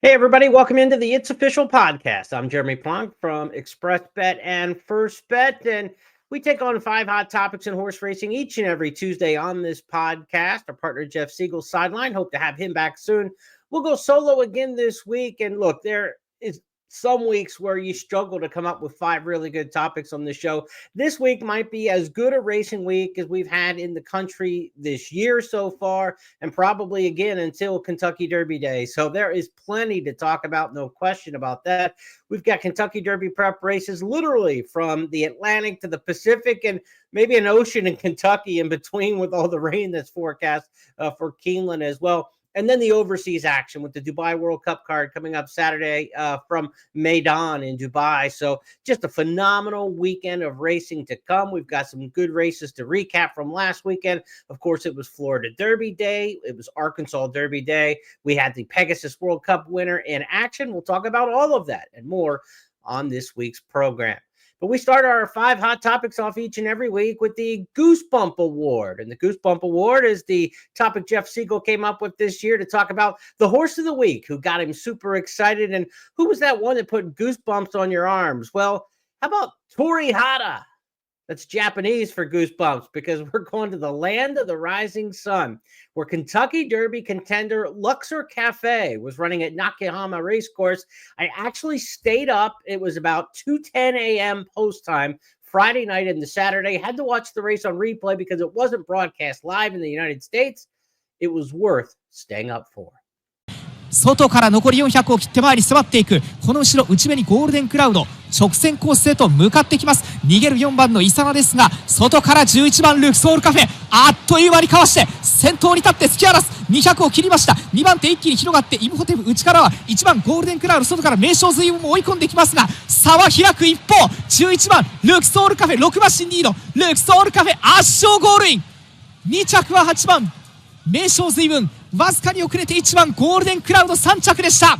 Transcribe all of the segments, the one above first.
Hey, everybody, welcome into the It's Official podcast. I'm Jeremy Plonk from Xpressbet and Firstbet, and we take on 5 hot topics in horse racing each and every Tuesday on this podcast. Our partner, Jeff Siegel's sideline. Hope to have him back soon. We'll go solo again this week, and look, there is some weeks where you struggle to come up with 5 really good topics on the show. This week might be as good a racing week as we've had in the country this year so far, and probably again until Kentucky Derby Day. So there is plenty to talk about, no question about that. We've got Kentucky Derby prep races literally from the Atlantic to the Pacific, and maybe an ocean in Kentucky in between with all the rain that's forecast for Keeneland as well. And then the overseas action with the Dubai World Cup card coming up Saturday from Maidan in Dubai. So just a phenomenal weekend of racing to come. We've got some good races to recap from last weekend. Of course, it was Florida Derby Day. It was Arkansas Derby Day. We had the Pegasus World Cup winner in action. We'll talk about all of that and more on this week's program. But we start our 5 hot topics off each and every week with the Goosebump Award. And the Goosebump Award is the topic Jeff Siegel came up with this year to talk about the horse of the week, who got him super excited. And who was that one that put goosebumps on your arms? Well, how about Tori Hata? That's Japanese for goosebumps, because we're going to the land of the rising sun, where Kentucky Derby contender Luxor Cafe was running at Nakayama Racecourse. I actually stayed up. It was about 2:10 a.m. post time Friday night into Saturday. Had to watch the race on replay because it wasn't broadcast live in the United States. It was worth staying up for. 外から残り400を切って前に迫っていく。この後ろ内目にゴールデンクラウド直線コースへと向かってきます。逃げる4番のイサナですが、外から11番ルクソールカフェあっという間にかわして先頭に立って突き放す。200を切りました。2番手一気に広がってイムホテブ内からは1番ゴールデンクラウド、外から名将随分も追い込んできますが、差は開く一方。11番ルクソールカフェ6馬身リード。ルクソールカフェ圧勝ゴールイン。2着は8番名将随分、わずかに遅れて1番ゴールデンクラウド3着でした。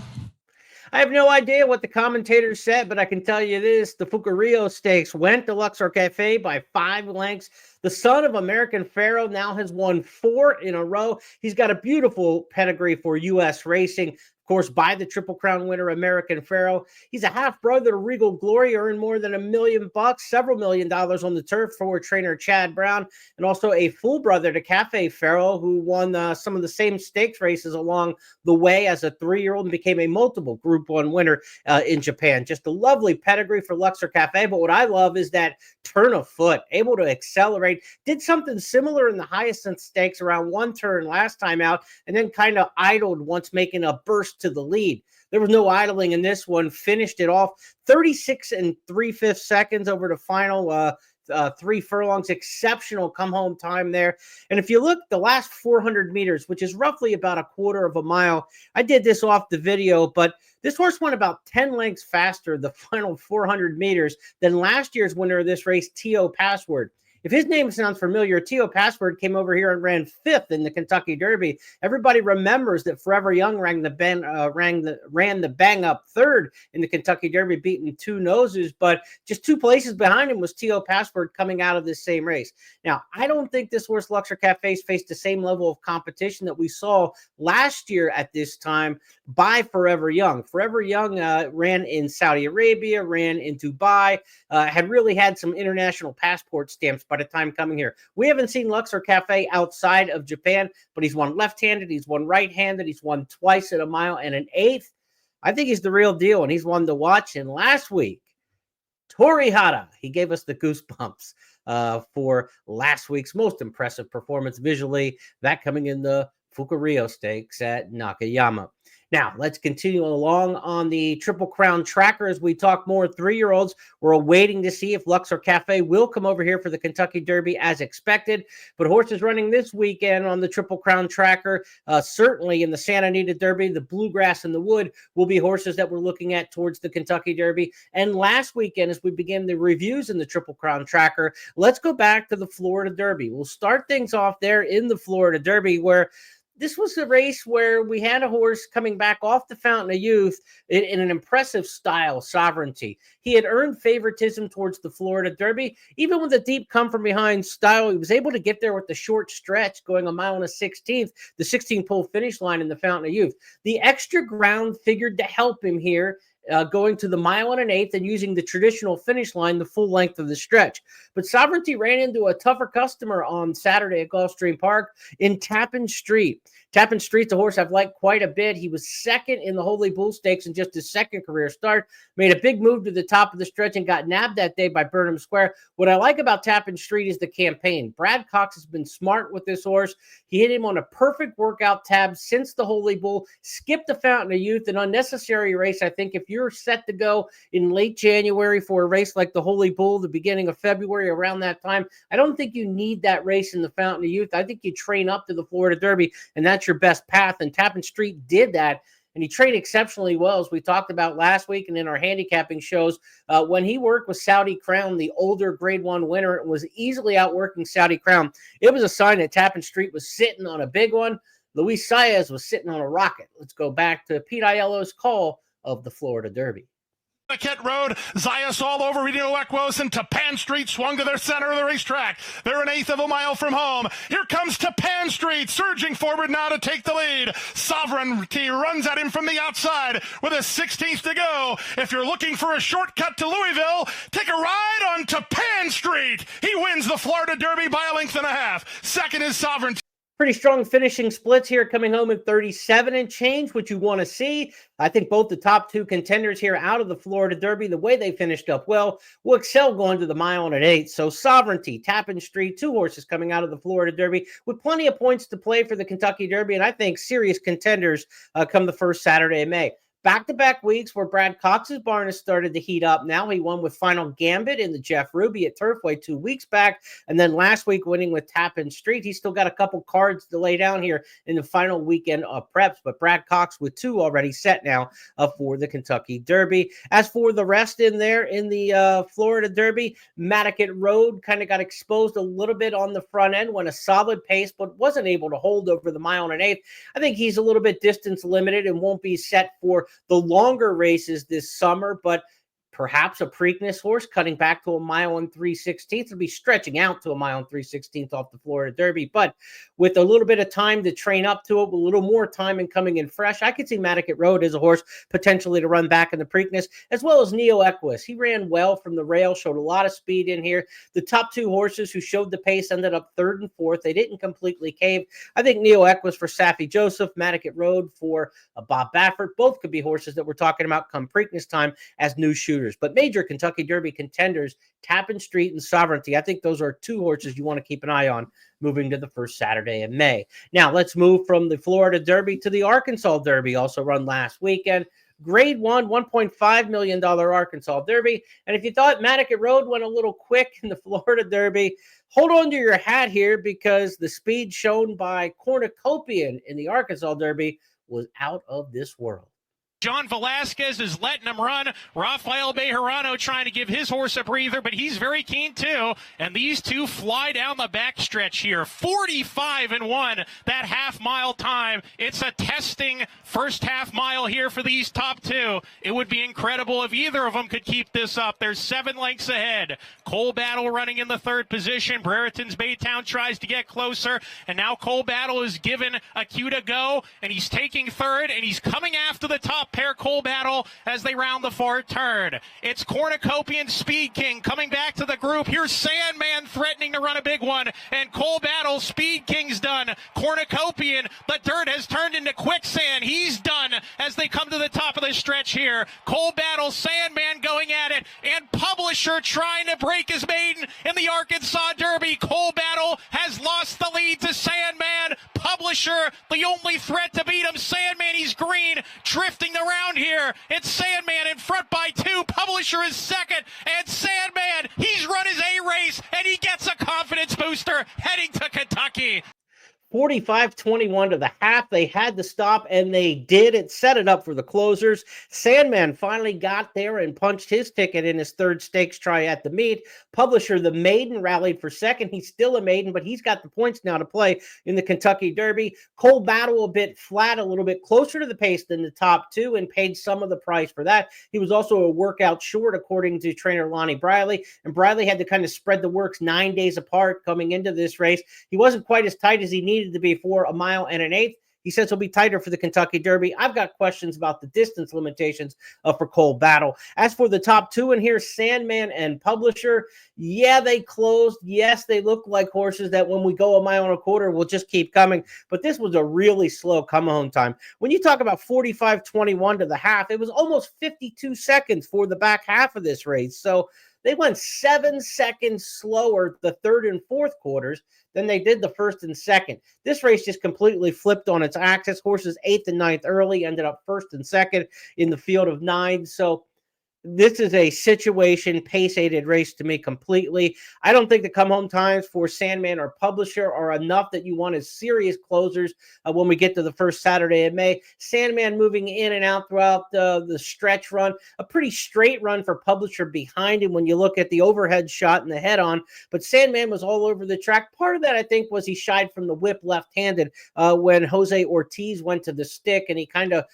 I have no idea what the commentators said, but I can tell you this. The Fucarillo Stakes went to Luxor Cafe by 5 lengths. The son of American Pharoah now has won 4 in a row. He's got a beautiful pedigree for U.S. racing. Of course, by the Triple Crown winner, American Pharoah. He's a half-brother to Regal Glory, earned more than $1 million, several $1 million on the turf for trainer Chad Brown, and also a full brother to Cafe Pharoah, who won some of the same stakes races along the way as a 3-year-old and became a multiple Group 1 winner in Japan. Just a lovely pedigree for Luxor Cafe, but what I love is that turn of foot, able to accelerate, did something similar in the Hyacinth Stakes around 1 turn last time out, and then kind of idled once making a burst to the lead. There was no idling in this one, finished it off 36 3/5 seconds over the final 3 furlongs. Exceptional come home time there. And if you look the last 400 meters, which is roughly about a quarter of a mile, I did this off the video, but this horse went about 10 lengths faster the final 400 meters than last year's winner of this race, T.O. Password. If his name sounds familiar, T.O. Password came over here and ran 5th in the Kentucky Derby. Everybody remembers that Forever Young ran the bang-up 3rd in the Kentucky Derby, beating 2 noses, but just 2 places behind him was T.O. Password coming out of this same race. Now, I don't think this horse Luxor Cafe faced the same level of competition that we saw last year at this time by Forever Young. Forever Young ran in Saudi Arabia, ran in Dubai, had really had some international passport stamps by the time coming here. We haven't seen Luxor Cafe outside of Japan, but he's won left-handed, he's won right-handed, he's won twice at a mile and an 1/8. I think he's the real deal, and he's one to watch. And last week, Tori Hata, he gave us the goosebumps for last week's most impressive performance visually, that coming in the Fucarillo Stakes at Nakayama. Now, let's continue along on the Triple Crown tracker as we talk more 3-year-olds. We're waiting to see if Luxor Cafe will come over here for the Kentucky Derby as expected. But horses running this weekend on the Triple Crown tracker, certainly in the Santa Anita Derby, the Bluegrass and the Wood will be horses that we're looking at towards the Kentucky Derby. And last weekend, as we begin the reviews in the Triple Crown tracker, let's go back to the Florida Derby. We'll start things off there in the Florida Derby, where this was a race where we had a horse coming back off the Fountain of Youth in an impressive style, Sovereignty. He had earned favoritism towards the Florida Derby. Even with a deep come-from-behind style, he was able to get there with the short stretch, going a mile and a 16th, the 16-pole finish line in the Fountain of Youth. The extra ground figured to help him here, going to the mile and an eighth and using the traditional finish line the full length of the stretch. But Sovereignty ran into a tougher customer on Saturday at Gulfstream Park in Tappan Street. Tappan Street's a horse I've liked quite a bit. He was second in the Holy Bull Stakes in just his second career start, made a big move to the top of the stretch and got nabbed that day by Burnham Square. What I like about Tappan Street is the campaign. Brad Cox has been smart with this horse. He hit him on a perfect workout tab since the Holy Bull, skipped the Fountain of Youth, an unnecessary race. I think if you're set to go in late January for a race like the Holy Bull, the beginning of February, around that time, I don't think you need that race in the Fountain of Youth. I think you train up to the Florida Derby, and that's your best path. And Tappan Street did that, and he trained exceptionally well, as we talked about last week and in our handicapping shows. When he worked with Saudi Crown, the older Grade 1 winner, was easily outworking Saudi Crown. It was a sign that Tappan Street was sitting on a big one. Luis Saez was sitting on a rocket. Let's go back to Pete Aiello's call of the Florida Derby. Kent Road, Zayas all over Reno Equos, and Tappan Street swung to their center of the racetrack. They're an eighth of a mile from home. Here comes Tappan Street, surging forward now to take the lead. Sovereignty runs at him from the outside with a 16th to go. If you're looking for a shortcut to Louisville, take a ride on Tappan Street. He wins the Florida Derby by a length and a half. Second is Sovereignty. Pretty strong finishing splits here, coming home at 37 and change, which you want to see. I think both the top two contenders here out of the Florida Derby, the way they finished up well, will excel going to the mile and an eighth. So Sovereignty, Tappan Street, two horses coming out of the Florida Derby with plenty of points to play for the Kentucky Derby, and I think serious contenders come the first Saturday of May. Back-to-back weeks where Brad Cox's barn has started to heat up. Now he won with Final Gambit in the Jeff Ruby at Turfway 2 weeks back, and then last week winning with Tappan Street. He's still got a couple cards to lay down here in the final weekend of preps, but Brad Cox with two already set now for the Kentucky Derby. As for the rest in there in the Florida Derby, Matticat Road kind of got exposed a little bit on the front end, went a solid pace, but wasn't able to hold over the mile and an eighth. I think he's a little bit distance limited and won't be set for the longer races this summer, but perhaps a Preakness horse cutting back to a mile and 3/16. It'll be stretching out to a mile and 3/16 off the Florida Derby, but with a little bit of time to train up to it, with a little more time and coming in fresh, I could see Matticat Road as a horse potentially to run back in the Preakness, as well as Neo Equus. He ran well from the rail, showed a lot of speed in here. The top two horses who showed the pace ended up third and fourth. They didn't completely cave. I think Neo Equus for Saffie Joseph, Matticat Road for Bob Baffert. Both could be horses that we're talking about come Preakness time as new shooters. But major Kentucky Derby contenders, Tappan Street and Sovereignty, I think those are two horses you want to keep an eye on moving to the first Saturday in May. Now, let's move from the Florida Derby to the Arkansas Derby, also run last weekend. Grade 1, $1.5 million Arkansas Derby. And if you thought Matticat Road went a little quick in the Florida Derby, hold on to your hat here, because the speed shown by Cornucopian in the Arkansas Derby was out of this world. John Velasquez is letting him run. Rafael Bejarano trying to give his horse a breather, but he's very keen too. And these two fly down the backstretch here. 45-1, that half-mile time. It's a testing first half-mile here for these top two. It would be incredible if either of them could keep this up. They're 7 lengths ahead. Cole Battle running in the third position. Brereton's Baytown tries to get closer. And now Cole Battle is given a cue to go. And he's taking third, and he's coming after the top pair, Cole Battle, as they round the far turn. It's Cornucopian Speed King coming back to the group. Here's Sandman threatening to run a big one, and Cole Battle, Speed King's done. Cornucopian, the dirt has turned into quicksand. He's done as they come to the top of the stretch here. Cole Battle, Sandman going at it, and Publisher trying to break his maiden in the Arkansas Derby. Cole Battle has lost the lead to Sandman. Publisher, the only threat to beat him. Sandman, he's green, drifting around here. It's Sandman in front by 2. Publisher is second, and Sandman, he's run his A race, and he gets a confidence booster heading to Kentucky. 45-21 to the half. They had to stop, and they did. It set it up for the closers. Sandman finally got there and punched his ticket in his third stakes try at the meet. Publisher, the maiden, rallied for second. He's still a maiden, but he's got the points now to play in the Kentucky Derby. Cole Battle a bit flat, a little bit closer to the pace than the top two, and paid some of the price for that. He was also a workout short, according to trainer Lonnie Briley, and Briley had to kind of spread the works 9 days apart coming into this race. He wasn't quite as tight as he needed to be for a mile and an eighth. He says he'll be tighter for the Kentucky Derby. I've got questions about the distance limitations for Cole Battle. As for the top two in here, Sandman and Publisher, yeah, they closed. Yes, they look like horses that when we go a mile and a quarter, will just keep coming. But this was a really slow come-home time. When you talk about 45-21 to the half, it was almost 52 seconds for the back half of this race. So they went 7 seconds slower the third and fourth quarters than they did the first and second. This race just completely flipped on its axis. Horses 8th and 9th early ended up 1st and 2nd in the field of 9. So this is a situation pace-aided race to me completely. I don't think the come-home times for Sandman or Publisher are enough that you want as serious closers when we get to the first Saturday of May. Sandman moving in and out throughout the stretch run. A pretty straight run for Publisher behind him when you look at the overhead shot and the head-on. But Sandman was all over the track. Part of that, I think, was he shied from the whip left-handed when Jose Ortiz went to the stick, and he kind of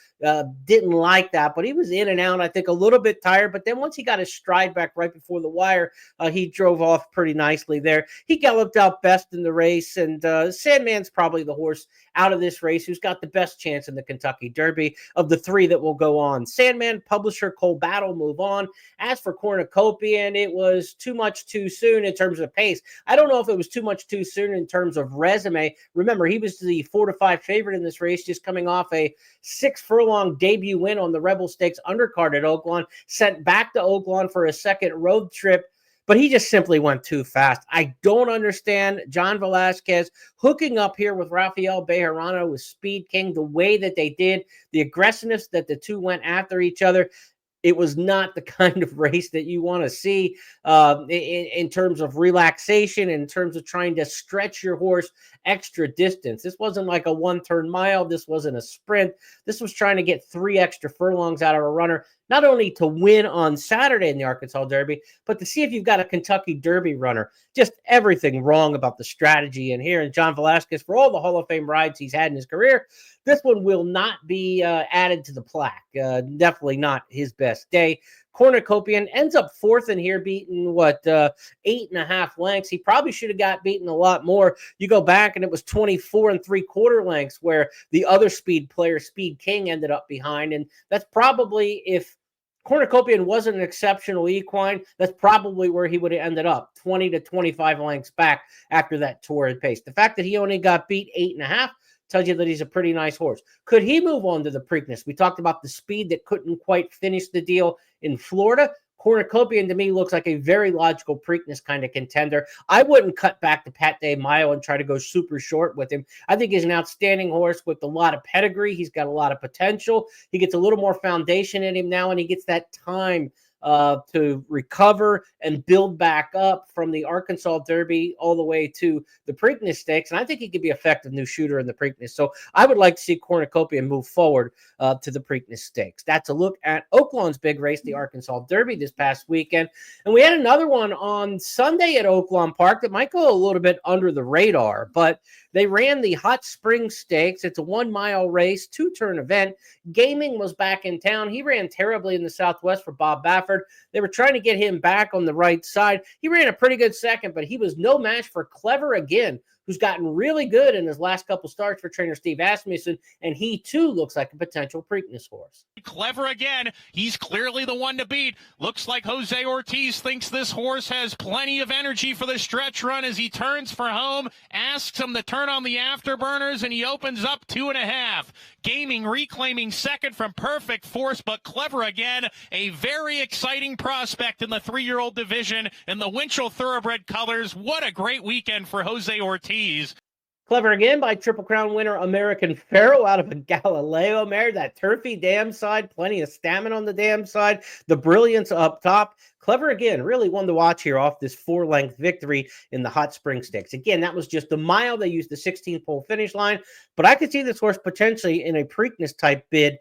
didn't like that. But he was in and out, I think, a little bit tired. But then once he got his stride back right before the wire, he drove off pretty nicely there. He galloped out best in the race, and Sandman's probably the horse out of this race who's got the best chance in the Kentucky Derby of the three that will go on. Sandman, Publisher, Cole Battle move on. As for Cornucopian, it was too much too soon in terms of pace. I don't know if it was too much too soon in terms of resume. Remember, he was the 4-5 favorite in this race, just coming off a 6-furlong debut win on the Rebel Stakes undercard at Oaklawn, sent back to Oaklawn for a second road trip, but he just simply went too fast. I don't understand John Velasquez hooking up here with Rafael Bejarano with Speed King the way that they did, the aggressiveness that the two went after each other. It was not the kind of race that you want to see in terms of relaxation, in terms of trying to stretch your horse extra distance. This wasn't like a one-turn mile. This wasn't a sprint. This was trying to get 3 extra furlongs out of a runner, not only to win on Saturday in the Arkansas Derby, but to see if you've got a Kentucky Derby runner. Just everything wrong about the strategy in here. And John Velasquez, for all the Hall of Fame rides he's had in his career, this one will not be added to the plaque. Definitely not his best day. Cornucopian ends up 4th in here, beaten 8.5 lengths. He probably should have got beaten a lot more. You go back and it was 24 3/4 lengths where the other speed player, Speed King, ended up behind. And that's probably, if Cornucopian wasn't an exceptional equine, that's probably where he would have ended up, 20 to 25 lengths back after that torrid pace. The fact that he only got beat 8.5 tells you that he's a pretty nice horse. Could he move on to the Preakness? We talked about the speed that couldn't quite finish the deal in Florida. Cornucopian to me looks like a very logical Preakness kind of contender. I wouldn't cut back to Pat Day Mile and try to go super short with him. I think he's an outstanding horse with a lot of pedigree. He's got a lot of potential. He gets a little more foundation in him now, and he gets that time to recover and build back up from the Arkansas Derby all the way to the Preakness Stakes. And I think he could be an effective new shooter in the Preakness. So I would like to see Cornucopian move forward to the Preakness Stakes. That's a look at Oaklawn's big race, the Arkansas Derby, this past weekend. And we had another one on Sunday at Oaklawn Park that might go a little bit under the radar, but they ran the Hot Springs Stakes. It's a 1-mile race, 2-turn event. Gaming was back in town. He ran terribly in the Southwest for Bob Baffert. They were trying to get him back on the right side. He ran a pretty good second, but he was no match for Clever Again, who's gotten really good in his last couple starts for trainer Steve Asmussen, and he too looks like a potential Preakness horse. Clever Again, he's clearly the one to beat. Looks like Jose Ortiz thinks this horse has plenty of energy for the stretch run as he turns for home, asks him to turn on the afterburners, and he opens up 2.5. Gaming reclaiming second from Perfect Force, but Clever Again, a very exciting prospect in the 3-year-old division in the Winchell Thoroughbred colors. What a great weekend for Jose Ortiz. Clever Again by Triple Crown winner American Pharaoh out of a Galileo mare. That turfy dam side, plenty of stamina on the dam side. The brilliance up top. Clever Again, really one to watch here off this 4-length victory in the Hot Spring Stakes. Again, that was just a mile. They used the 16th pole finish line, but I could see this horse potentially in a Preakness type bid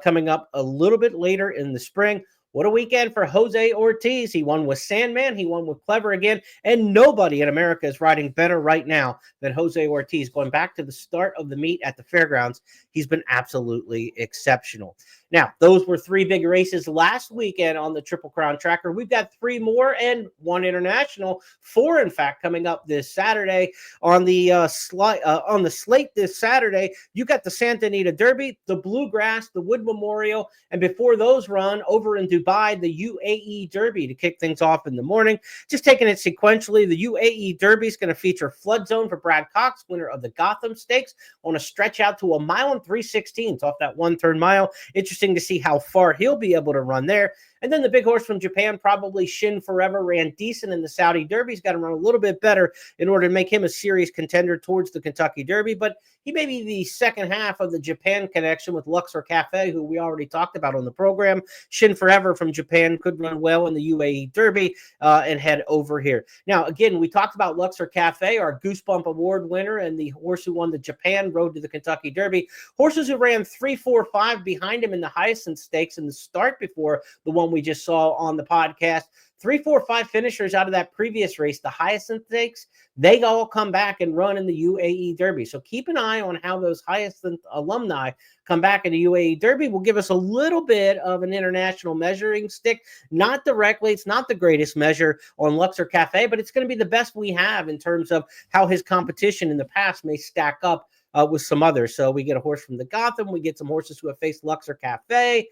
coming up a little bit later in the spring. What a weekend for Jose Ortiz. He won with Sandman. He won with Clever Again. And nobody in America is riding better right now than Jose Ortiz. Going back to the start of the meet at the fairgrounds, he's been absolutely exceptional. Now, those were 3 big races last weekend on the Triple Crown tracker. We've got 3 more and 1 international, 4 in fact, coming up this Saturday on the slate this Saturday. You got the Santa Anita Derby, the Bluegrass, the Wood Memorial, and before those run over in Dubai, the UAE Derby to kick things off in the morning. Just taking it sequentially, the UAE Derby is going to feature Flood Zone for Brad Cox, winner of the Gotham Stakes, on a stretch out to 1 mile and 3/16 off that 1/3 mile. Interesting to see how far he'll be able to run there. And then the big horse from Japan, probably Shin Forever, ran decent in the Saudi Derby. He's got to run a little bit better in order to make him a serious contender towards the Kentucky Derby. But he may be the second half of the Japan connection with Luxor Cafe, who we already talked about on the program. Shin Forever from Japan could run well in the UAE Derby and head over here. Now, again, we talked about Luxor Cafe, our Goosebump Award winner, and the horse who won the Japan Road to the Kentucky Derby. Horses who ran 3, 4, 5 behind him in the Hyacinth Stakes in the start before the one we just saw on the podcast. 3, 4, 5 finishers out of that previous race, the Hyacinth Stakes, they all come back and run in the UAE Derby. So keep an eye on how those Hyacinth alumni come back in the UAE Derby. Will give us a little bit of an international measuring stick. Not directly, it's not the greatest measure on Luxor Cafe, but it's going to be the best we have in terms of how his competition in the past may stack up with some others. So we get a horse from the Gotham. We get some horses who have faced Luxor Cafe.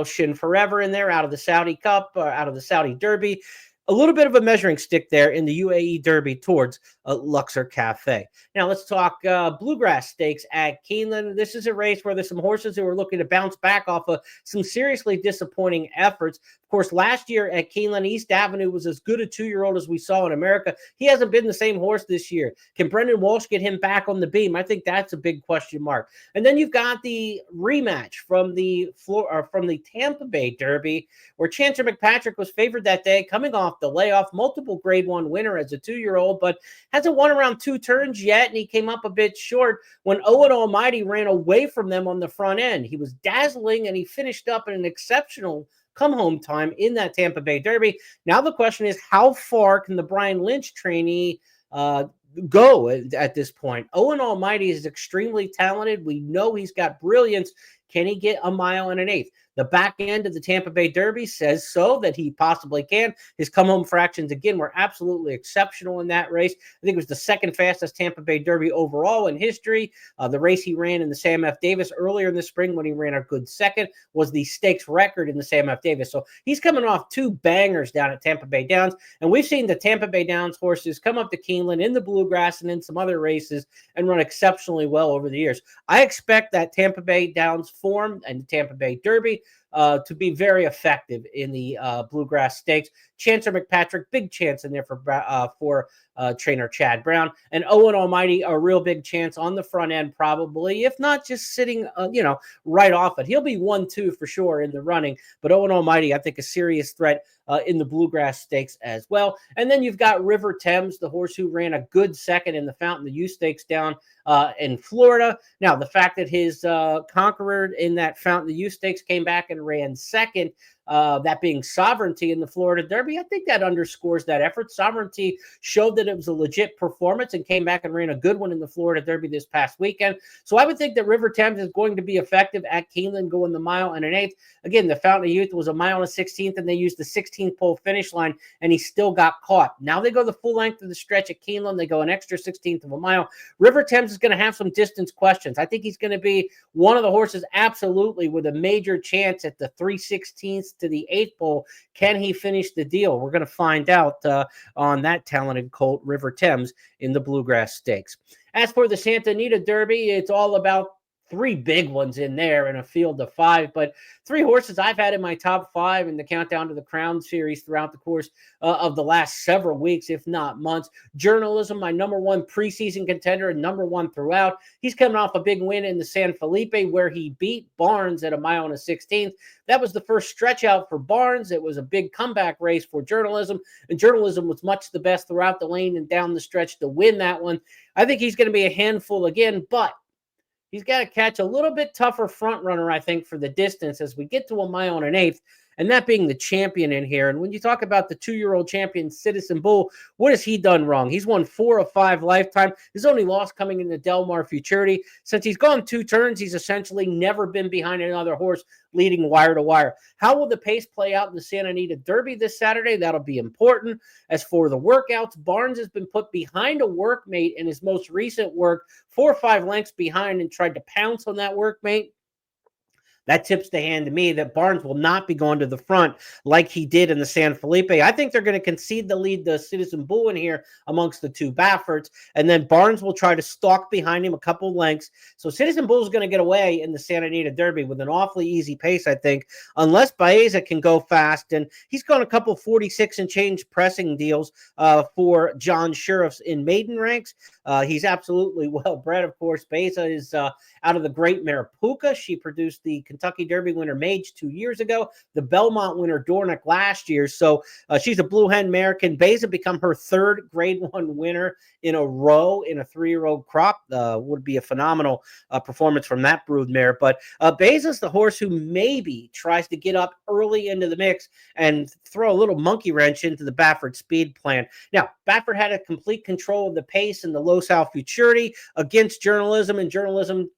Shin Forever in there out of the Saudi Cup, out of the Saudi Derby. A little bit of a measuring stick there in the UAE Derby towards Luxor Cafe. Now let's talk Bluegrass Stakes at Keeneland. This is a race where there's some horses who are looking to bounce back off of some seriously disappointing efforts. Of course, last year at Keeneland, East Avenue was as good a 2-year-old as we saw in America. He hasn't been the same horse this year. Can Brendan Walsh get him back on the beam? I think that's a big question mark. And then you've got the rematch from the Tampa Bay Derby, where Chancer McPatrick was favored that day, coming off the layoff, multiple grade 1 winner as a 2-year-old, but hasn't won around 2 turns yet, and he came up a bit short when Owen Almighty ran away from them on the front end. He was dazzling, and he finished up in an exceptional come-home time in that Tampa Bay Derby. Now the question is, how far can the Brian Lynch trainee go at this point? Owen Almighty is extremely talented. We know he's got brilliance. Can he get 1 mile and 1/8? The back end of the Tampa Bay Derby says so, that he possibly can. His come-home fractions, again, were absolutely exceptional in that race. I think it was the second fastest Tampa Bay Derby overall in history. The race he ran in the Sam F. Davis earlier in the spring when he ran a good second was the stakes record in the Sam F. Davis. So he's coming off 2 bangers down at Tampa Bay Downs. And we've seen the Tampa Bay Downs horses come up to Keeneland in the Bluegrass and in some other races and run exceptionally well over the years. I expect that Tampa Bay Downs form and the Tampa Bay Derby to be very effective in the Bluegrass Stakes. Chancer McPatrick, big chance in there for trainer Chad Brown, and Owen Almighty, a real big chance on the front end, probably, if not just sitting, right off it. He'll be 1-2 for sure in the running, but Owen Almighty, I think, a serious threat in the Bluegrass Stakes as well. And then you've got River Thames, the horse who ran a good second in the Fountain of Youth Stakes down in Florida. Now, the fact that his conqueror in that Fountain of Youth Stakes came back and ran second, that being Sovereignty in the Florida Derby, I think that underscores that effort. Sovereignty showed that it was a legit performance and came back and ran a good one in the Florida Derby this past weekend. So I would think that River Thames is going to be effective at Keeneland, going the 1 mile and 1/8. Again, the Fountain of Youth was 1 mile and 1/16, and they used the 16th pole finish line, and he still got caught. Now they go the full length of the stretch at Keeneland. They go an extra 16th of a mile. River Thames is going to have some distance questions. I think he's going to be one of the horses absolutely with a major chance at the 3/16 to the 8th pole. Can he finish the deal? We're going to find out on that talented colt, River Thames, in the Bluegrass Stakes. As for the Santa Anita Derby, it's all about three big ones in there in a field of five, but three horses I've had in my top five in the Countdown to the Crown series throughout the course of the last several weeks, if not months. Journalism, my number one preseason contender and number one throughout. He's coming off a big win in the San Felipe where he beat Barnes at a mile and a 16th. That was the first stretch out for Barnes. It was a big comeback race for Journalism, and Journalism was much the best throughout the lane and down the stretch to win that one. I think he's going to be a handful again, but he's got to catch a little bit tougher front runner, I think, for the distance as we get to a mile and an eighth, and that being the champion in here. And when you talk about the 2-year-old champion, Citizen Bull, what has he done wrong? He's won 4 of 5 lifetime. His only loss coming in the Del Mar Futurity. Since he's gone 2 turns, he's essentially never been behind another horse leading wire to wire. How will the pace play out in the Santa Anita Derby this Saturday? That'll be important. As for the workouts, Barnes has been put behind a workmate in his most recent work, 4 or 5 lengths behind, and tried to pounce on that workmate. That tips the hand to me that Barnes will not be going to the front like he did in the San Felipe. I think they're going to concede the lead to Citizen Bull in here amongst the 2 Bafferts, and then Barnes will try to stalk behind him a couple lengths. So Citizen Bull is going to get away in the Santa Anita Derby with an awfully easy pace, I think, unless Baeza can go fast. And he's gone a couple 46 and change pressing deals for John Sheriffs in maiden ranks. He's absolutely well bred, of course. Baeza is out of the great mare Puka. She produced the Kentucky Derby winner Mage 2 years ago, the Belmont winner Dornick last year. So she's a blue hen mare. Can Baeza become her 3rd Grade 1 winner in a row in a 3-year-old crop? Would be a phenomenal performance from that brood mare. But Baeza's the horse who maybe tries to get up early into the mix and throw a little monkey wrench into the Baffert speed plan. Now, Baffert had a complete control of the pace in the Los Al Futurity against Journalism, and Journalism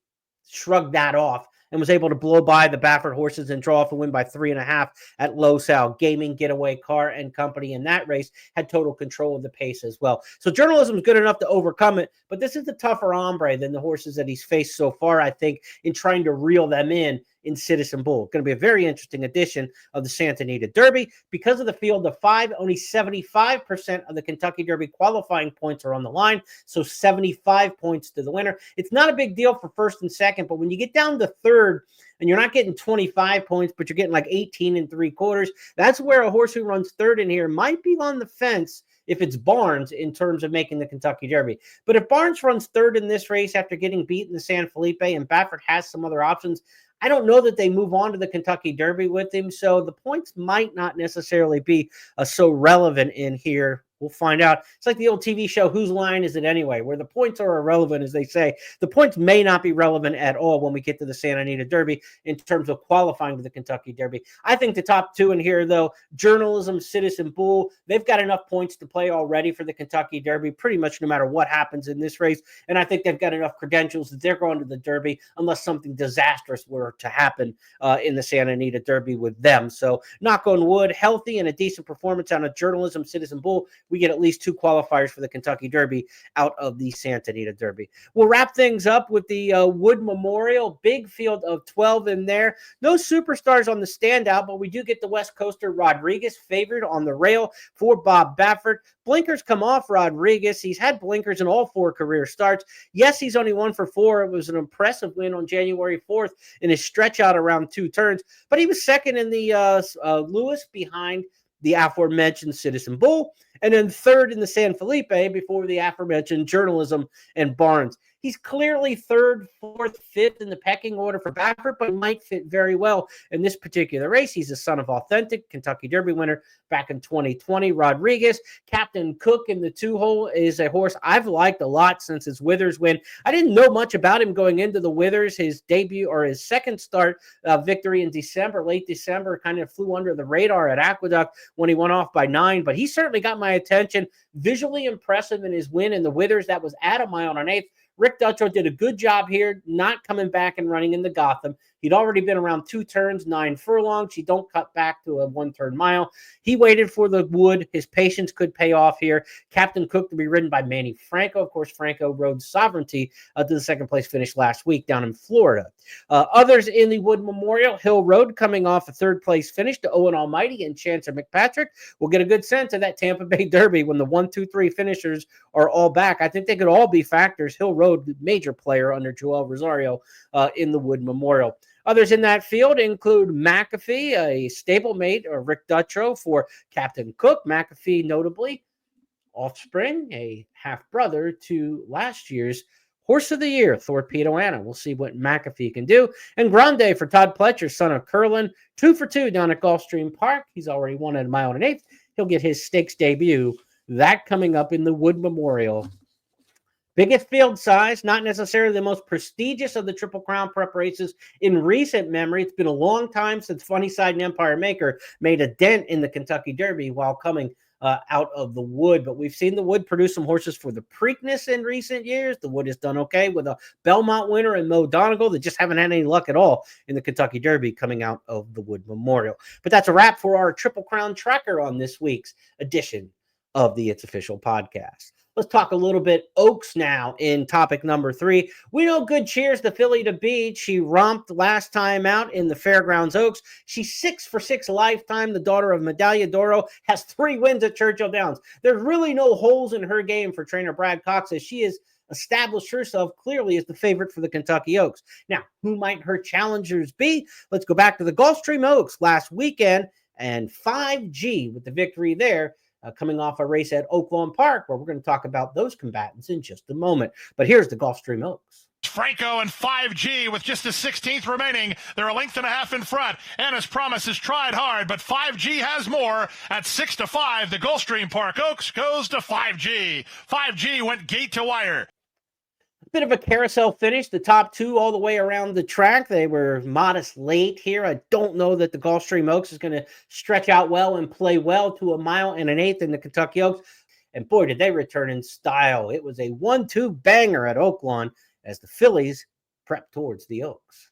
shrugged that off and was able to blow by the Baffert horses and draw off a win by 3.5 at Los Al. Gaming, Getaway, Car, and Company in that race had total control of the pace as well. So Journalism is good enough to overcome it, but this is the tougher hombre than the horses that he's faced so far, I think, in trying to reel them in Citizen Bull. Going to be a very interesting edition of the Santa Anita Derby. Because of the field of 5, only 75% of the Kentucky Derby qualifying points are on the line, so 75 points to the winner. It's not a big deal for 1st and 2nd, but when you get down to 3rd and you're not getting 25 points, but you're getting like 18 3/4, that's where a horse who runs 3rd in here might be on the fence if it's Barnes in terms of making the Kentucky Derby. But if Barnes runs 3rd in this race after getting beat in the San Felipe and Baffert has some other options, I don't know that they move on to the Kentucky Derby with him, so the points might not necessarily be so relevant in here. We'll find out. It's like the old TV show, Whose Line Is It Anyway?, where the points are irrelevant, as they say. The points may not be relevant at all when we get to the Santa Anita Derby in terms of qualifying to the Kentucky Derby. I think the top 2 in here, though, Journalism, Citizen Bull, they've got enough points to play already for the Kentucky Derby, pretty much no matter what happens in this race. And I think they've got enough credentials that they're going to the Derby unless something disastrous were to happen in the Santa Anita Derby with them. So knock on wood, healthy and a decent performance on a Journalism, Citizen Bull, we get at least 2 qualifiers for the Kentucky Derby out of the Santa Anita Derby. We'll wrap things up with the Wood Memorial, big field of 12 in there. No superstars on the standout, but we do get the West Coaster Rodriguez favored on the rail for Bob Baffert. Blinkers come off Rodriguez. He's had blinkers in all 4 career starts. Yes, he's only 1 for 4. It was an impressive win on January 4th in his stretch out around 2 turns, but he was 2nd in the Lewis behind the aforementioned Citizen Bull, and then 3rd in the San Felipe before the aforementioned Journalism and Barnes. He's clearly 3rd, 4th, 5th in the pecking order for Baffert, but might fit very well in this particular race. He's a son of authentic Kentucky Derby winner back in 2020. Rodriguez, Captain Cook in the 2-hole, is a horse I've liked a lot since his Withers win. I didn't know much about him going into the Withers. His debut or his 2nd start victory in December, late December, kind of flew under the radar at Aqueduct when he went off by 9, but he certainly got my attention. Visually impressive in his win in the Withers. That was at a mile and an eighth. Rick Dutro did a good job here, not coming back and running in the Gotham. He'd already been around 2 turns, 9 furlongs. She don't cut back to a 1-turn mile. He waited for the wood. His patience could pay off here. Captain Cook to be ridden by Manny Franco. Of course, Franco rode Sovereignty to the second place finish last week down in Florida. Others in the Wood Memorial, Hill Road coming off a third place finish to Owen Almighty and Chancer McPatrick. We'll get a good sense of that Tampa Bay Derby when the 1, 2, 3 finishers are all back. I think they could all be factors. Hill Road, major player under Joel Rosario in the Wood Memorial. Others in that field include McAfee, a stablemate, or Rick Dutrow for Captain Cook. McAfee, notably, offspring, a half-brother to last year's Horse of the Year, Torpedo Anna. We'll see what McAfee can do. And Grande for Todd Pletcher, son of Curlin, 2 for 2 down at Gulfstream Park. He's already won at 1 1/8. He'll get his stakes debut. That coming up in the Wood Memorial. Biggest field size, not necessarily the most prestigious of the Triple Crown prep races in recent memory. It's been a long time since Funnyside and Empire Maker made a dent in the Kentucky Derby while coming out of the Wood. But we've seen the Wood produce some horses for the Preakness in recent years. The Wood has done okay with a Belmont winner and Mo Donegal that just haven't had any luck at all in the Kentucky Derby coming out of the Wood Memorial. But that's a wrap for our Triple Crown tracker on this week's edition of the It's Official podcast. Let's talk a little bit Oaks now in topic number 3. We know Good Cheer's the filly to beat. She romped last time out in the Fairgrounds Oaks. She's 6 for 6 lifetime. The daughter of Medaglia d'Oro has 3 wins at Churchill Downs. There's really no holes in her game for trainer Brad Cox, as she has established herself clearly as the favorite for the Kentucky Oaks. Now, who might her challengers be? Let's go back to the Gulfstream Oaks last weekend, and 5G with the victory there. Coming off a race at Oaklawn Park, where we're going to talk about those combatants in just a moment. But here's the Gulfstream Oaks. Franco and 5G with just a 16th remaining. They're a length and a half in front. And as promised, has tried hard, but 5G has more at 6-5. The Gulfstream Park Oaks goes to 5G. 5G went gate to wire. Bit of a carousel finish. The top 2 all the way around the track. They were modest late here. I don't know that the Gulfstream Oaks is going to stretch out well and play well to 1 1/8 in the Kentucky Oaks. And boy, did they return in style. It was a 1-2 banger at Oaklawn as the fillies prep towards the Oaks.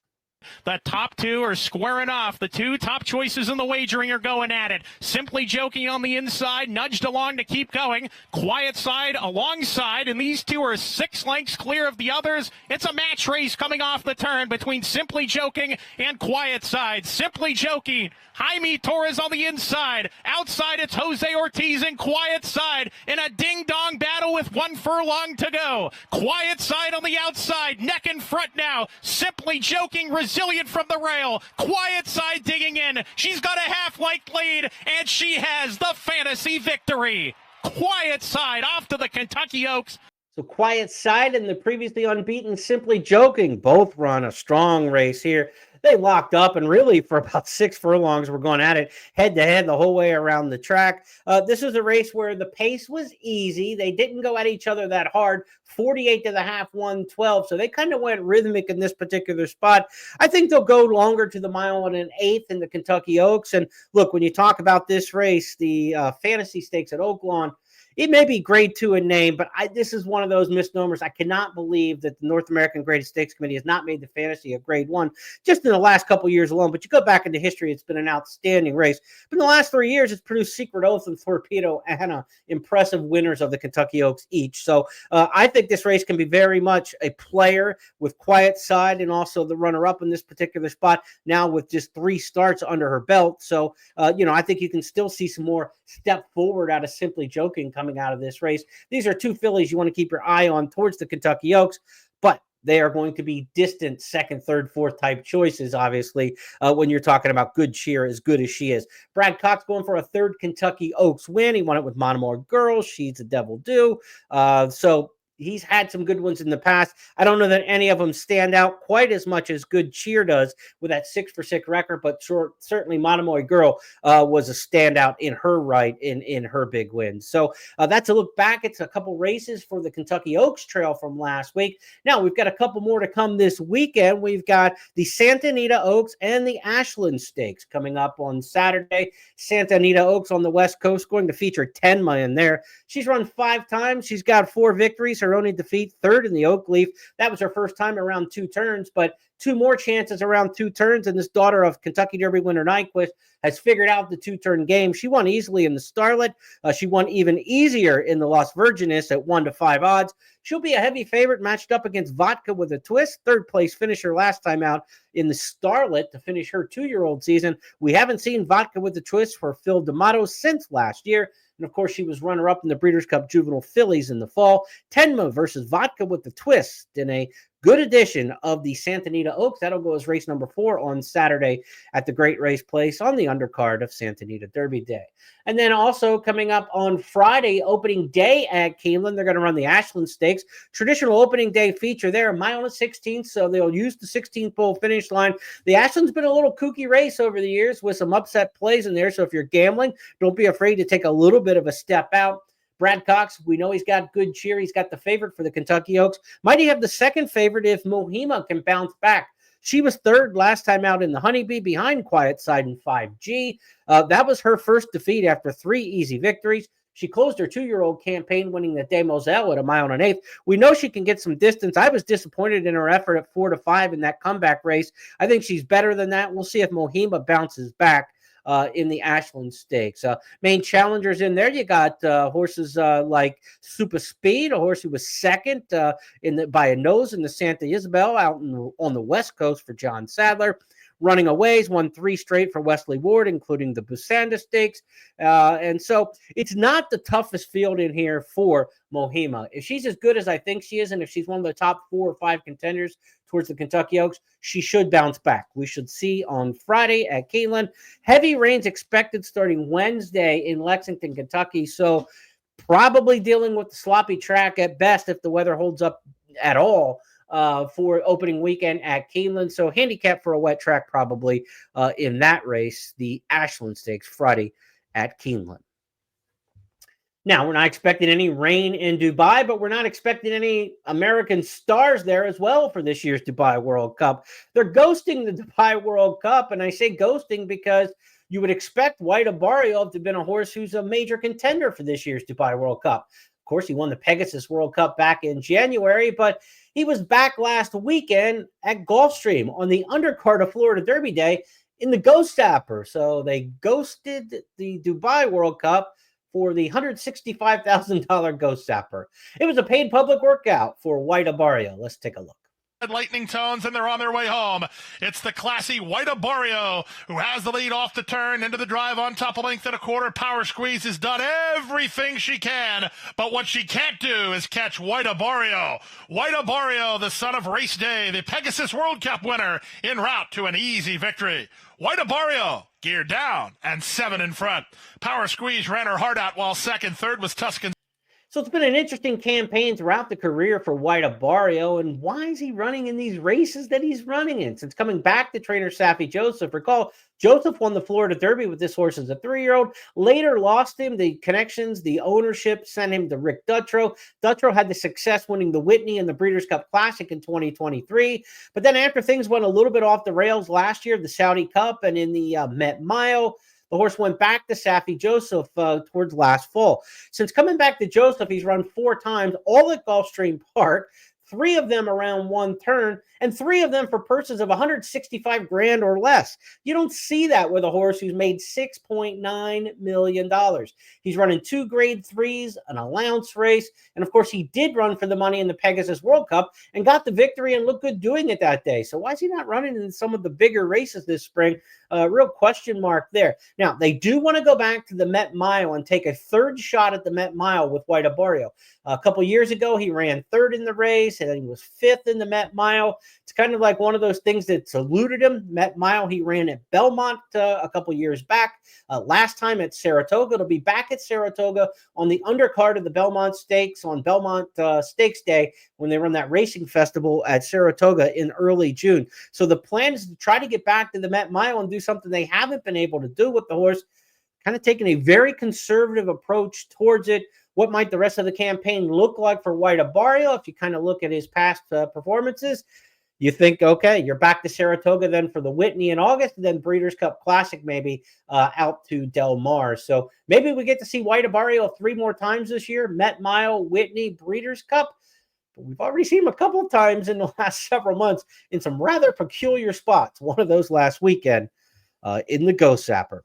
The top 2 are squaring off. The 2 top choices in the wagering are going at it. Simply Joking on the inside, nudged along to keep going. Quiet Side alongside, and these 2 are 6 lengths clear of the others. It's a match race coming off the turn between Simply Joking and Quiet Side. Simply Joking, Jaime Torres on the inside. Outside, it's Jose Ortiz and Quiet Side in a ding-dong battle with 1 furlong to go. Quiet Side on the outside, neck and front now. Simply Joking, resilient from the rail. Quiet Side digging in. She's got a half-length lead, and she has the fantasy victory. Quiet Side off to the Kentucky Oaks. So Quiet Side and the previously unbeaten Simply Joking both run a strong race here. They locked up, and really for about 6 furlongs, we're going at it head-to-head the whole way around the track. This was a race where the pace was easy. They didn't go at each other that hard. 48 to the half, 112. So they kind of went rhythmic in this particular spot. I think they'll go longer to the 1 1/8 in the Kentucky Oaks. And look, when you talk about this race, the fantasy stakes at Oaklawn, it may be grade 2 in name, but this is one of those misnomers. I cannot believe that the North American Greatest Stakes Committee has not made the fantasy a grade 1 just in the last couple of years alone. But you go back into history, it's been an outstanding race. But in the last 3 years, it's produced Secret Oath and Torpedo Anna, impressive winners of the Kentucky Oaks each. So I think this race can be very much a player with Quiet Side and also the runner-up in this particular spot now with just 3 starts under her belt. So, I think you can still see some more step forward out of Simply Joking coming out of this race. These are 2 fillies you want to keep your eye on towards the Kentucky Oaks, but they are going to be distant second, third, fourth type choices, obviously, when you're talking about Good Cheer, as good as she is. Brad Cox going for a 3rd Kentucky Oaks win. He won it with Monomoy Girl. She's the Devil Do. So he's had some good ones in the past. I don't know that any of them stand out quite as much as Good Cheer does with that 6 for 6 record, but certainly Monomoy Girl was a standout in her right in her big win. So that's a look back. It's a couple races for the Kentucky Oaks Trail from last week. Now we've got a couple more to come this weekend. We've got the Santa Anita Oaks and the Ashland Stakes coming up on Saturday. Santa Anita Oaks on the West Coast going to feature 10 million there. She's run 5 times. She's got 4 victories. Her only defeat, 3rd in the Oak Leaf. That was her first time around 2 turns, but 2 more chances around 2 turns, and this daughter of Kentucky Derby winner Nyquist has figured out the 2-turn game. She won easily in the Starlet. She won even easier in the Las Virgenes at 1-5 odds. She'll be a heavy favorite matched up against Vodka with a Twist, third-place finisher last time out in the Starlet to finish her 2-year-old season. We haven't seen Vodka with a Twist for Phil D'Amato since last year. And, of course, she was runner-up in the Breeders' Cup Juvenile Fillies in the fall. Tenma versus Vodka with the Twist in a good edition of the Santa Anita Oaks. That'll go as race number 4 on Saturday at the Great Race Place on the undercard of Santa Anita Derby Day. And then also coming up on Friday, opening day at Keeneland, they're going to run the Ashland Stakes. Traditional opening day feature there, a mile and 16th, so they'll use the 16th pole finish line. The Ashland's been a little kooky race over the years with some upset plays in there, so if you're gambling, don't be afraid to take a little bit of a step out. Brad Cox, we know he's got good cheer. He's got the favorite for the Kentucky Oaks. Might he have the second favorite if Mohima can bounce back? She was third last time out in the Honeybee behind Quiet Side and 5G. That was her first defeat after 3 easy victories. She closed her 2-year-old campaign winning the Des Moselle at a mile and 1/8. We know she can get some distance. I was disappointed in her effort at 4-5 in that comeback race. I think she's better than that. We'll see if Mohima bounces back in the Ashland Stakes. Main challengers in there, you got horses like Super Speed, a horse who was second by a nose in the Santa Isabel out on the West Coast for John Sadler. Running Aways won 3 straight for Wesley Ward, including the Busanda Stakes. And so it's not the toughest field in here for Mohima. If she's as good as I think she is, and if she's one of the top 4 or 5 contenders towards the Kentucky Oaks, she should bounce back. We should see on Friday at Keeneland. Heavy rains expected starting Wednesday in Lexington, Kentucky. So probably dealing with the sloppy track at best if the weather holds up at all for opening weekend at Keeneland. So handicap for a wet track probably in that race, the Ashland Stakes Friday at Keeneland. Now, we're not expecting any rain in Dubai, but we're not expecting any American stars there as well for this year's Dubai World Cup. They're ghosting the Dubai World Cup, and I say ghosting because you would expect White Abarrio to have been a horse who's a major contender for this year's Dubai World Cup. Of course, he won the Pegasus World Cup back in January, but he was back last weekend at Gulfstream on the undercard of Florida Derby Day in the Ghost Sapper. So they ghosted the Dubai World Cup for the $165,000 Ghost Sapper. It was a paid public workout for White Abarrio. Let's take a look. Lightning tones, and they're on their way home. It's the classy White Abarrio who has the lead off the turn into the drive on top, a length and a quarter. Power Squeeze has done everything she can, but what she can't do is catch White Abarrio. White Abarrio, the son of Race Day, the Pegasus World Cup winner, en route to an easy victory. White Abarrio, gear down and 7 in front. Power Squeeze ran her heart out while second. Third was Tuscan. So it's been an interesting campaign throughout the career for White Abarrio. And why is he running in these races that he's running in? Since coming back to trainer Saffie Joseph, recall, Joseph won the Florida Derby with this horse as a 3-year-old, later lost him. The connections, the ownership sent him to Rick Dutrow. Dutrow had the success winning the Whitney and the Breeders' Cup Classic in 2023. But then after things went a little bit off the rails last year, the Saudi Cup and in the Met Mile, the horse went back to Saffie Joseph towards last fall. Since coming back to Joseph, he's run 4 times, all at Gulfstream Park, 3 of them around 1 turn, and 3 of them for purses of $165,000 or less. You don't see that with a horse who's made $6.9 million. He's running 2 grade 3s, an allowance race, and of course he did run for the money in the Pegasus World Cup and got the victory and looked good doing it that day. So why is he not running in some of the bigger races this spring? Real question mark there. Now, they do want to go back to the Met Mile and take a 3rd shot at the Met Mile with White Abarrio. A couple years ago, he ran 3rd in the race, and then he was 5th in the Met Mile. It's kind of like one of those things that's eluded him. Met Mile, he ran at Belmont a couple years back. Last time at Saratoga. It'll be back at Saratoga on the undercard of the Belmont Stakes on Belmont Stakes Day when they run that racing festival at Saratoga in early June. So the plan is to try to get back to the Met Mile and do something they haven't been able to do with the horse, kind of taking a very conservative approach towards it. What might the rest of the campaign look like for White Abarrio? If you kind of look at his past performances, you think, okay, you're back to Saratoga then for the Whitney in August, and then Breeders' Cup Classic maybe out to Del Mar. So maybe we get to see White Abarrio 3 more times this year, Met Mile, Whitney, Breeders' Cup. but we've already seen him a couple of times in the last several months in some rather peculiar spots. One of those last weekend in the Ghost Zapper.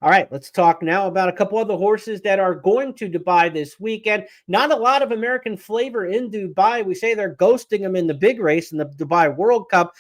All right, let's talk now about a couple other horses that are going to Dubai this weekend. Not a lot of American flavor in Dubai. We say they're ghosting them in the big race in the Dubai World Cup.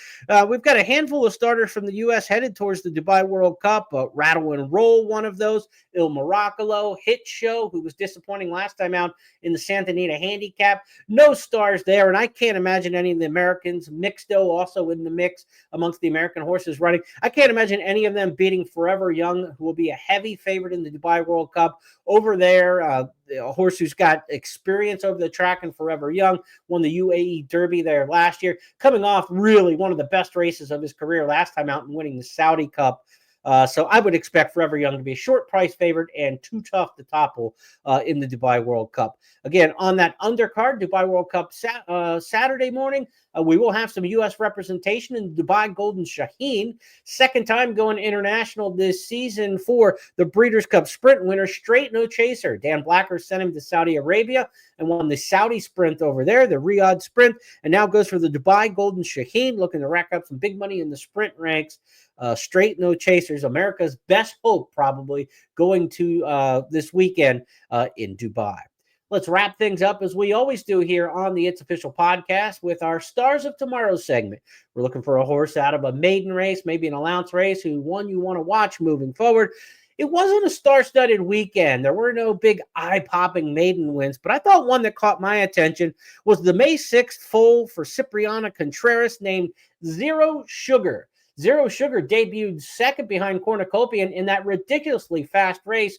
We've got a handful of starters from the U.S. headed towards the Dubai World Cup. Rattle and Roll, one of those. Il Miracolo, Hit Show, who was disappointing last time out in the Santa Anita Handicap. No stars there, and I can't imagine any of the Americans. Mixto also in the mix amongst the American horses running. I can't imagine any of them beating Forever Young, who will be a heavy favorite in the Dubai World Cup. Over there, a horse who's got experience over the track and Forever Young, won the UAE Derby there last year, coming off really one of the best races of his career last time out and winning the Saudi Cup. So I would expect Forever Young to be a short price favorite and too tough to topple in the Dubai World Cup. Again, on that undercard, Dubai World Cup Saturday morning, we will have some U.S. representation in Dubai Golden Shaheen. Second time going international this season for the Breeders' Cup Sprint winner, Straight No Chaser. Dan Blacker sent him to Saudi Arabia and won the Saudi Sprint over there, the Riyadh Sprint, and now goes for the Dubai Golden Shaheen, looking to rack up some big money in the sprint ranks. Straight No Chasers, America's best hope probably going to this weekend in Dubai. Let's wrap things up as we always do here on the It's Official podcast with our Stars of Tomorrow segment. We're looking for a horse out of a maiden race, maybe an allowance race, who one you want to watch moving forward. It wasn't a star-studded weekend. There were no big eye-popping maiden wins, but I thought one that caught my attention was the May 6th foal for Cipriana Contreras named Zero Sugar. Zero Sugar debuted second behind Cornucopian in that ridiculously fast race,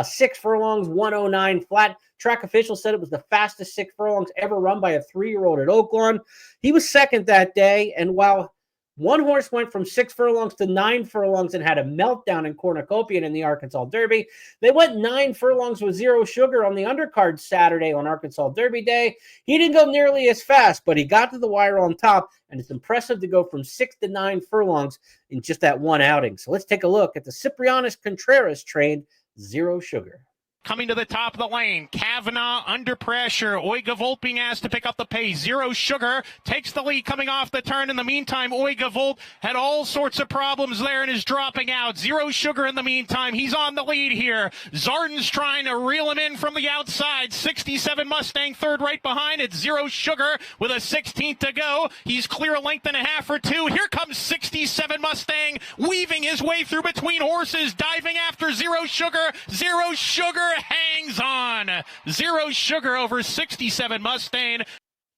6 furlongs, 109 flat. Track officials said it was the fastest 6 furlongs ever run by a 3-year-old at Oaklawn. He was second that day, and while one horse went from 6 furlongs to 9 furlongs and had a meltdown in Cornucopian in the Arkansas Derby, they went 9 furlongs with Zero Sugar on the undercard Saturday on Arkansas Derby Day. He didn't go nearly as fast, but he got to the wire on top, and it's impressive to go from 6 to 9 furlongs in just that one outing. So let's take a look at the Cipriana Contreras trained Zero Sugar. Coming to the top of the lane, Kavanaugh under pressure. Oiga Volt being asked to pick up the pace. Zero Sugar takes the lead coming off the turn. In the meantime, Oiga Volt had all sorts of problems there and is dropping out. Zero Sugar in the meantime, he's on the lead here. Zarden's trying to reel him in from the outside. 67 Mustang third right behind. It's Zero Sugar with a 16th to go. He's clear a length and a half or two. Here comes 67 Mustang weaving his way through between horses, diving after Zero Sugar. Zero Sugar hangs on. Zero Sugar over 67 Mustang.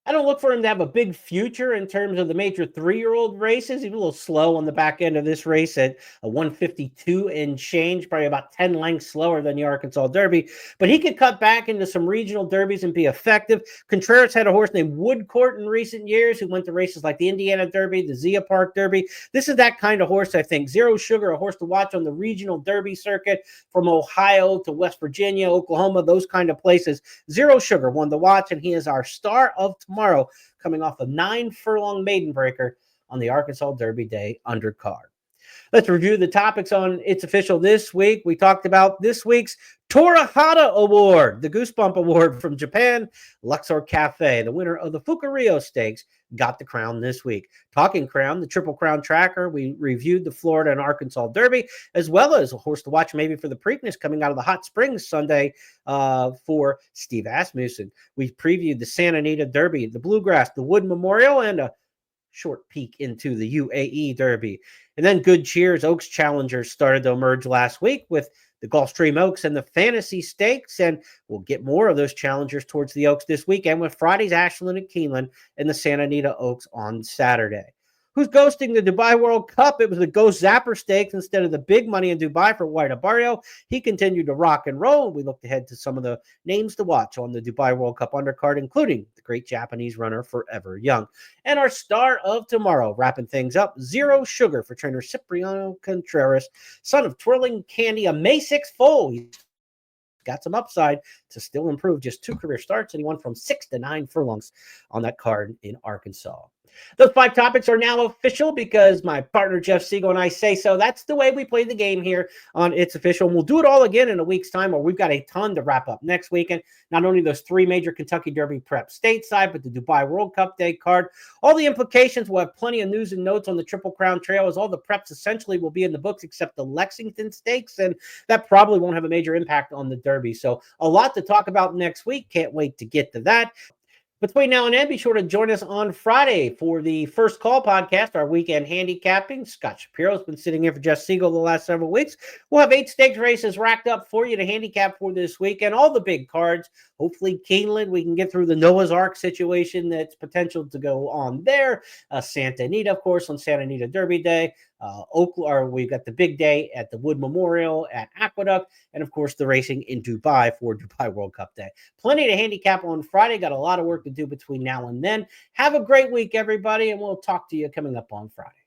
I don't look for him to have a big future in terms of the major 3-year-old races. He's a little slow on the back end of this race at a 152 and change, probably about 10 lengths slower than the Arkansas Derby. But he could cut back into some regional derbies and be effective. Contreras had a horse named Woodcourt in recent years who went to races like the Indiana Derby, the Zia Park Derby. This is that kind of horse, I think. Zero Sugar, a horse to watch on the regional derby circuit from Ohio to West Virginia, Oklahoma, those kind of places. Zero Sugar, one to watch, and he is our star of tomorrow, coming off a 9 furlong maiden breaker on the Arkansas Derby Day undercard. Let's review the topics on It's Official this week. We talked about this week's Torahata Award, the Goosebump Award from Japan. Luxor Cafe, the winner of the Fukurio Stakes, got the crown this week. Talking crown, the Triple Crown Tracker, we reviewed the Florida and Arkansas Derby, as well as a horse to watch maybe for the Preakness coming out of the Hot Springs Sunday for Steve Asmussen. We previewed the Santa Anita Derby, the Bluegrass, the Wood Memorial, and a short peek into the UAE Derby. And then Good Cheers Oaks Challengers started to emerge last week with the Gulfstream Oaks and the Fantasy Stakes, and we'll get more of those challengers towards the Oaks this weekend with Friday's Ashland and Keeneland and the Santa Anita Oaks on Saturday. Who's ghosting the Dubai World Cup? It was the Ghost Zapper Stakes instead of the big money in Dubai for White Barrio. He continued to rock and roll. We looked ahead to some of the names to watch on the Dubai World Cup undercard, including the great Japanese runner Forever Young. And our star of tomorrow, wrapping things up, Zero Sugar for trainer Cipriano Contreras, son of Twirling Candy, a May 6th foal. He's got some upside to still improve. Just 2 career starts, and he won from 6 to 9 furlongs on that card in Arkansas. Those 5 topics are now official because my partner Jeff Siegel and I say so. That's the way we play the game here on It's Official. And we'll do it all again in a week's time, where we've got a ton to wrap up next weekend. Not only those 3 major Kentucky Derby prep stateside, but the Dubai World Cup Day card. All the implications. We'll have plenty of news and notes on the Triple Crown Trail, as all the preps essentially will be in the books except the Lexington Stakes, and that probably won't have a major impact on the Derby. So a lot to talk about next week. Can't wait to get to that. Between now and then, be sure to join us on Friday for the First Call podcast, our weekend handicapping. Scott Shapiro's been sitting in for Jeff Siegel the last several weeks. We'll have 8 stakes races racked up for you to handicap for this weekend. All the big cards. Hopefully, Keeneland, we can get through the Noah's Ark situation that's potential to go on there. Santa Anita, of course, on Santa Anita Derby Day. We've got the big day at the Wood Memorial at Aqueduct, and of course the racing in Dubai for Dubai World Cup Day. Plenty to handicap on Friday. Got a lot of work to do between now and then. Have a great week, everybody, and we'll talk to you coming up on Friday.